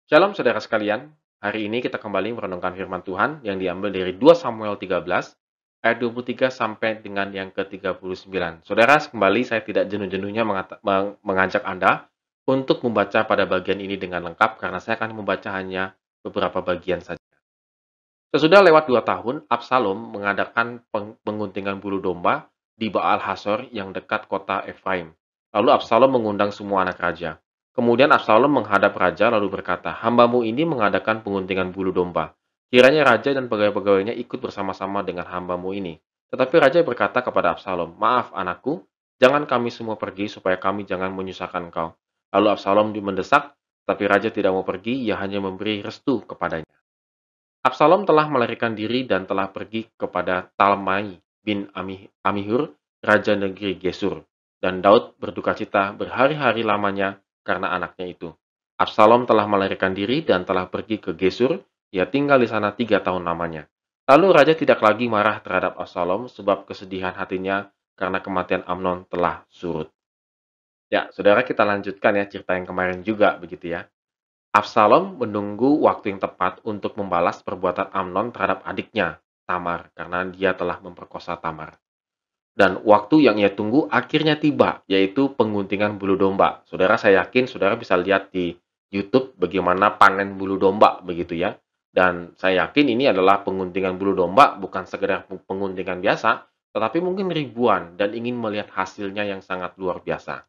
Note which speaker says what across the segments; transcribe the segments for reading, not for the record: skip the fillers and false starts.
Speaker 1: Shalom saudara sekalian, hari ini kita kembali merenungkan firman Tuhan yang diambil dari 2 Samuel 13 ayat 23 sampai dengan yang ke-39. Saudara, kembali saya tidak jenuh-jenuhnya mengajak Anda untuk membaca pada bagian ini dengan lengkap karena saya akan membaca hanya beberapa bagian saja. Sesudah lewat 2 tahun, Absalom mengadakan penguntingan bulu domba di Baal Hasor yang dekat kota Efraim. Lalu Absalom mengundang semua anak raja. Kemudian Absalom menghadap raja lalu berkata, "Hambamu ini mengadakan penguntingan bulu domba. Kiranya raja dan pegawai-pegawainya ikut bersama-sama dengan hambamu ini." Tetapi raja berkata kepada Absalom, "Maaf anakku, jangan kami semua pergi supaya kami jangan menyusahkan kau." Lalu Absalom mendesak, tapi raja tidak mau pergi, ia hanya memberi restu kepadanya. Absalom telah melarikan diri dan telah pergi kepada Talmai bin Amihur, raja negeri Gesur. Dan Daud berdukacita berhari-hari lamanya karena anaknya itu. Absalom telah melarikan diri dan telah pergi ke Gesur, ia tinggal di sana 3 tahun lamanya. Lalu raja tidak lagi marah terhadap Absalom sebab kesedihan hatinya karena kematian Amnon telah surut. Ya, saudara, kita lanjutkan ya cerita yang kemarin juga begitu ya. Absalom menunggu waktu yang tepat untuk membalas perbuatan Amnon terhadap adiknya, Tamar, karena dia telah memperkosa Tamar. Dan waktu yang ia tunggu akhirnya tiba, yaitu penguntingan bulu domba. Saudara, saya yakin saudara bisa lihat di YouTube bagaimana panen bulu domba, begitu ya. Dan saya yakin ini adalah penguntingan bulu domba, bukan sekedar penguntingan biasa, tetapi mungkin ribuan dan ingin melihat hasilnya yang sangat luar biasa.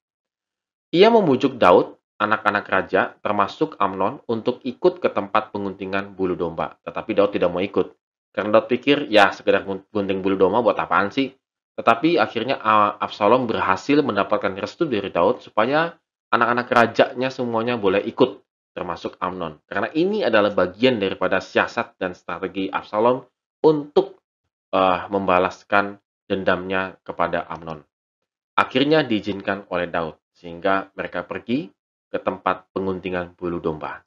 Speaker 1: Ia membujuk Daud, anak-anak raja, termasuk Amnon, untuk ikut ke tempat penguntingan bulu domba. Tetapi Daud tidak mau ikut. Karena Daud pikir, ya sekedar gunting bulu domba buat apaan sih? Tetapi akhirnya Absalom berhasil mendapatkan restu dari Daud supaya anak-anak rajanya semuanya boleh ikut, termasuk Amnon. Karena ini adalah bagian daripada siasat dan strategi Absalom untuk membalaskan dendamnya kepada Amnon. Akhirnya diizinkan oleh Daud, sehingga mereka pergi ke tempat penguntingan bulu domba.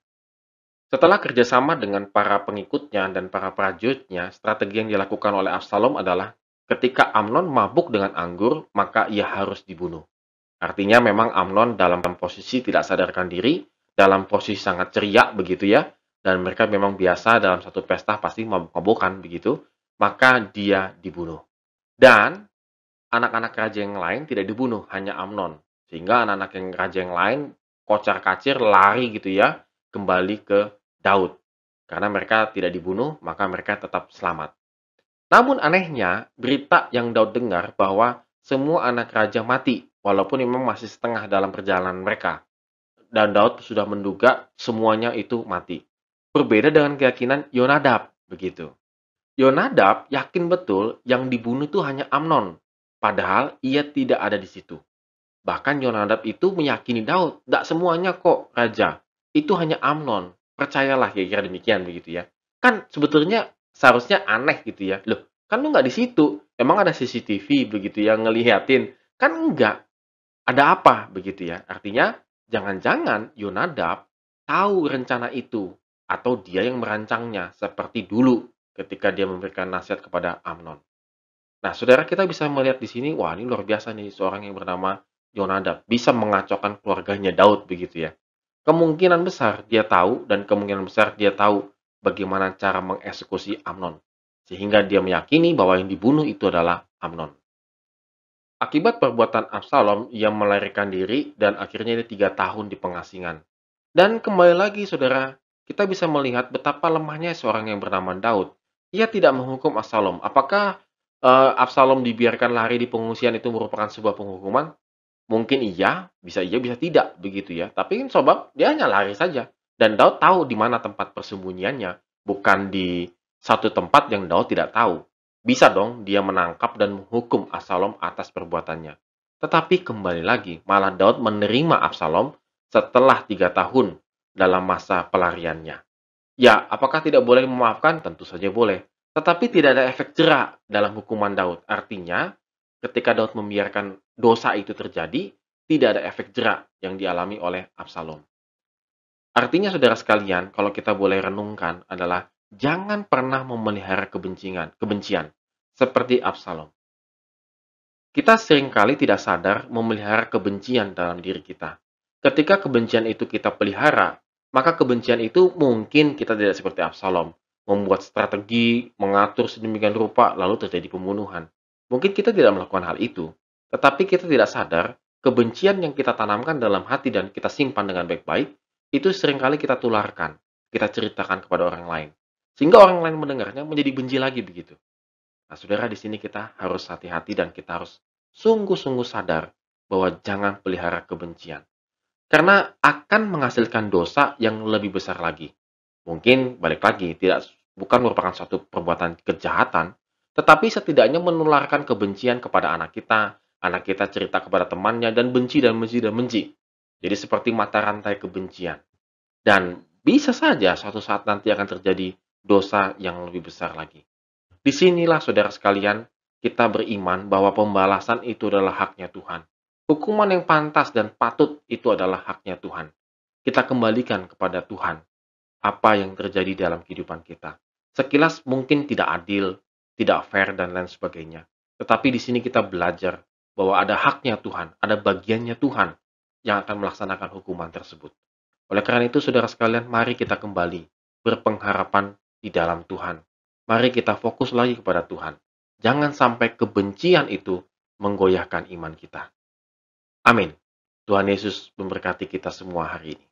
Speaker 1: Setelah kerjasama dengan para pengikutnya dan para prajuritnya, strategi yang dilakukan oleh Absalom adalah ketika Amnon mabuk dengan anggur, maka ia harus dibunuh. Artinya memang Amnon dalam posisi tidak sadarkan diri, dalam posisi sangat ceria begitu ya, dan mereka memang biasa dalam satu pesta pasti mabuk-mabukan begitu, maka dia dibunuh. Dan anak-anak raja yang lain tidak dibunuh, hanya Amnon. Sehingga anak-anak yang raja yang lain kocar-kacir lari gitu ya, kembali ke Daud. Karena mereka tidak dibunuh, maka mereka tetap selamat. Namun anehnya, berita yang Daud dengar bahwa semua anak raja mati, walaupun memang masih setengah dalam perjalanan mereka. Dan Daud sudah menduga semuanya itu mati. Berbeda dengan keyakinan Yonadab, begitu. Yonadab yakin betul yang dibunuh itu hanya Amnon, padahal ia tidak ada di situ. Bahkan Yonadab itu meyakini Daud, tidak semuanya kok raja, itu hanya Amnon. Percayalah, kira-kira demikian begitu ya. Kan sebetulnya seharusnya aneh gitu ya. Loh, kan lu nggak di situ. Emang ada CCTV begitu ya ngelihatin? Kan enggak. Ada apa begitu ya? Artinya jangan-jangan Yonadab tahu rencana itu atau dia yang merancangnya seperti dulu ketika dia memberikan nasihat kepada Amnon. Nah, saudara, kita bisa melihat di sini, wah ini luar biasa nih seorang yang bernama Yonadab bisa mengacaukan keluarganya Daud begitu ya. Kemungkinan besar dia tahu dan kemungkinan besar dia tahu bagaimana cara mengeksekusi Amnon. Sehingga dia meyakini bahwa yang dibunuh itu adalah Amnon. Akibat perbuatan Absalom, ia melarikan diri dan akhirnya dia 3 tahun di pengasingan. Dan kembali lagi, saudara, kita bisa melihat betapa lemahnya seorang yang bernama Daud. Ia tidak menghukum Absalom. Apakah Absalom dibiarkan lari di pengungsian itu merupakan sebuah penghukuman? Mungkin iya, bisa tidak, begitu ya. Tapi kan sebab dia hanya lari saja. Dan Daud tahu di mana tempat persembunyiannya, bukan di satu tempat yang Daud tidak tahu. Bisa dong dia menangkap dan menghukum Absalom atas perbuatannya. Tetapi kembali lagi, malah Daud menerima Absalom setelah 3 tahun dalam masa pelariannya. Ya, apakah tidak boleh memaafkan? Tentu saja boleh. Tetapi tidak ada efek jera dalam hukuman Daud. Artinya, ketika Daud membiarkan dosa itu terjadi, tidak ada efek jera yang dialami oleh Absalom. Artinya, saudara sekalian, kalau kita boleh renungkan adalah jangan pernah memelihara kebencian seperti Absalom. Kita seringkali tidak sadar memelihara kebencian dalam diri kita. Ketika kebencian itu kita pelihara, maka kebencian itu mungkin kita tidak seperti Absalom, membuat strategi, mengatur sedemikian rupa, lalu terjadi pembunuhan. Mungkin kita tidak melakukan hal itu, tetapi kita tidak sadar kebencian yang kita tanamkan dalam hati dan kita simpan dengan baik-baik, itu seringkali kita tularkan, kita ceritakan kepada orang lain. Sehingga orang lain mendengarnya menjadi benci lagi begitu. Nah, saudara, di sini kita harus hati-hati dan kita harus sungguh-sungguh sadar bahwa jangan pelihara kebencian. Karena akan menghasilkan dosa yang lebih besar lagi. Mungkin balik lagi, bukan merupakan suatu perbuatan kejahatan, tetapi setidaknya menularkan kebencian kepada anak kita cerita kepada temannya, dan benci dan benci dan benci. Jadi seperti mata rantai kebencian. Dan bisa saja suatu saat nanti akan terjadi dosa yang lebih besar lagi. Disinilah saudara sekalian, kita beriman bahwa pembalasan itu adalah haknya Tuhan. Hukuman yang pantas dan patut itu adalah haknya Tuhan. Kita kembalikan kepada Tuhan apa yang terjadi dalam kehidupan kita. Sekilas mungkin tidak adil, tidak fair, dan lain sebagainya. Tetapi di sini kita belajar bahwa ada haknya Tuhan, ada bagiannya Tuhan yang akan melaksanakan hukuman tersebut. Oleh karena itu, saudara sekalian, mari kita kembali berpengharapan di dalam Tuhan. Mari kita fokus lagi kepada Tuhan. Jangan sampai kebencian itu menggoyahkan iman kita. Amin. Tuhan Yesus memberkati kita semua hari ini.